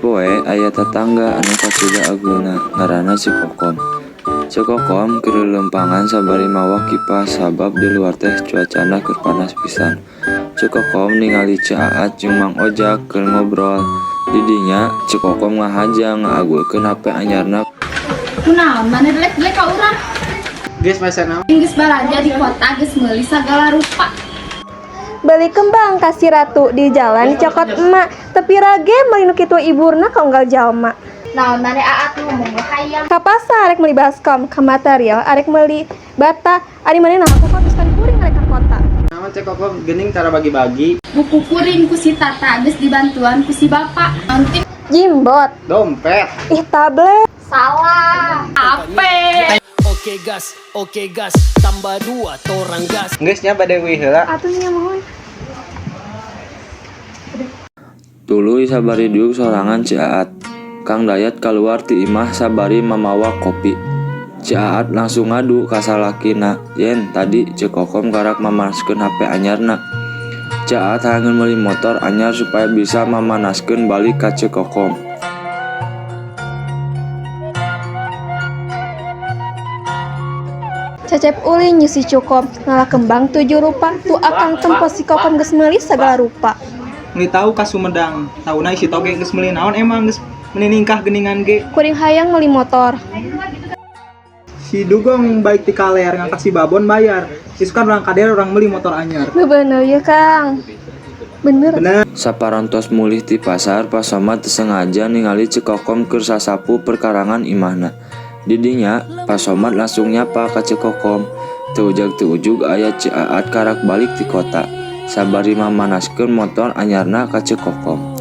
poe aya tetangga anu kacida aguna ngaranna Cikokom. Cikokom keur lempangan sabari mawa kipas sabab di luar teh cuacana keur panas pisan. Cikokom ningali Caat jeung Mang Ojak keur ngobrol. Di dinya Cikokom ngahajang ngaagulkeun HP anyarna. Kunaon maneh delek-delek ka urang? Geus pasana. Geus balanja di kota geus meuli sagala rupa. Beli kembang kasih ratu di jalan cokot emak tepi rage meuli nu kitu iburna kaunggal jalma. Naon maneh aat ngomong hayang. Ka pasar arek meuli baskom, ka material arek meuli bata, ari maneh naon kok pisan kuring arek ka kota. Naon cek kok geuning cara bagi-bagi. Buku kuring ku si Tata geus dibantuan ku si Bapak. Nanti Jimbot, Dompet. ih tablet. salah. Ape? Oke gas, tambah 2 torang gas. Geus nya bade we heula. Atuh nya mohon. Tuluy sabari diuk sorangan Caat. Kang Dayat kaluar ti imah sabari mamawa kopi. Caat langsung ngadu ka salakina, "Yen tadi Cikokom karak mamanaskeun HP anyarna." Caat hangeun meuli motor anyar supaya bisa mamanaskeun balik ka Cikokom. Cecep ulin nyusi cukup ngalah kembang 7 rupa tu akang tempos si kokom geus meuli sagala rupa. Meuli tahu ka Sumedang. Tauna isi toge geus meuli naon emang geus meuli ningkah geuningan ge. Kuring hayang meuli motor. Si Dugong baik ti kaler ngangkasi babon bayar. Isukan urang kader urang meuli motor anyar. Bener ya Kang. Bener. Saparantos mulih ti pasar, Pak Somad teu sengaja ningali Cikokom keur sasapu perkarangan imahna. Di dinya Pak Somad langsung nyapa ka Cikokom. Teu ujug teu ujug aya Caat karak balik ti kota. Sabari mamanaskeun motor anyarna ka Cikokom.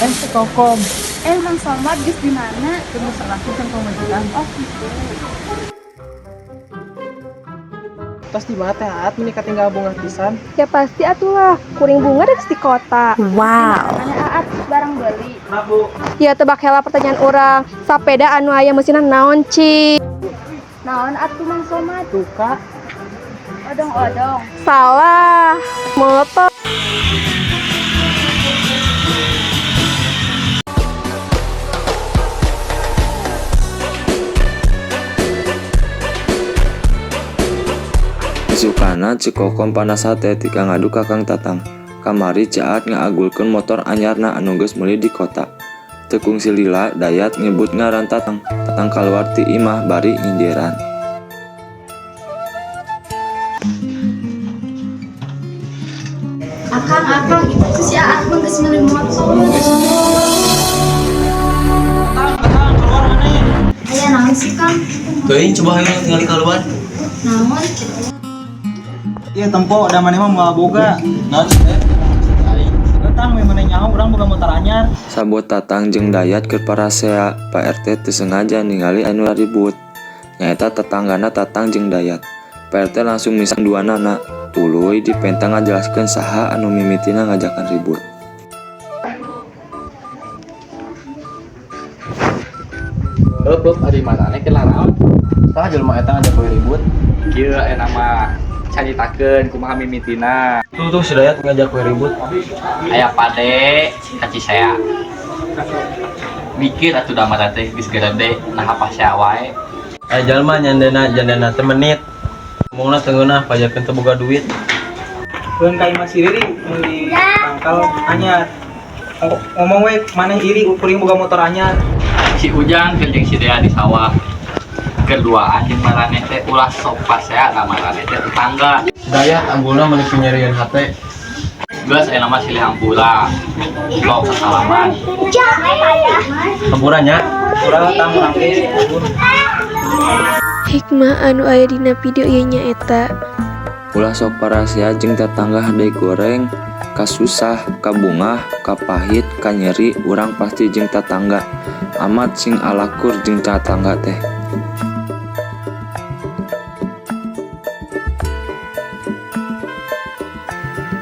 Cikokom. Mang Somad geus di mana? Teu salahkeun pamajikan. Oh, gitu. Tos di mana teh at meuni katinggal bunga pisan. Ya pasti atulah, kuring bunga geus di kota. Maneh aat barang beli. Nabu. Ya tebak heula pertanyaan orang. Sapeda anu aya meusina naon, Ci? Naon atuh Mang Somad? Tuka. Odong-odong. Salah. Motor. Isukana Cikokom panas hate tika ngadu ka Kang Tatang. Kamari Caat ngaagulkeun motor anyarna anu geus meuli di kota. Tekung si Lila Dayat nyebut ngaran Tatang. Tatang kaluar ti imah bari nyindiran. Akang itu si aat mah geus meuli motor. Tatang keluar aneh. Aya naon sih Kang? Teuing coba hayang tinggal kaluar. Naon? Iya tempo da maneh mah moal boga. Naon teh? Tatang we maneh nyaho urang boga motor anyar. Sabot Tatang jeung Dayat keur parasea, Pak RT teu sengaja ningali anu ribut. Nyaeta tetanggana Tatang jeung Dayat. Pak RT langsung misang duanana. Tuluy dipentang ngajelaskeun saha anu mimitina ngajakan ribut. Heup ari manane ke laraon. Tah jelema eta ngajak we ribut. Kieu aya nama caritakeun kumaha mimitina. Tuh si Dayat ngajak we ribut. Aya pade kaci saya. Mikir atuh da mata teh geus gede nah apa saya wae. Aya jalma jandana teh menit. Ngomongna teu ngeunah pajakeun teu boga duit. Beun ka imah si Riri meuli tangkal anyar. Ngomong we maneh iri kuring boga motor anyar. Si Ujang jeung si Dea di sawah. Keduaan jeung marane teh ulah sok pasea da marane teh tetangga. Dayat ambulna meuni nyarieun hate. Geus aya nama silih ampula. Lok salaman. Hampurannya. Urang tang urang teh. Hikmah anu aya dina video ieu nyaeta. Ulah sok parasia jeung tetangga hadai goreng, kasusah, kabungah, kapahit, kanyeri, urang pasti jeung tetangga. Amat sing alakur jeung tetangga teh.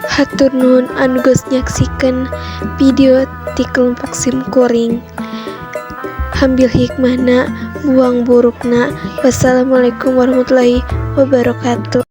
Hatur nuhun anu geus nyaksikeun video ti kelompok Sim Kuring. Ambil hikmahna, buang burukna. Wassalamualaikum warahmatullahi wabarakatuh.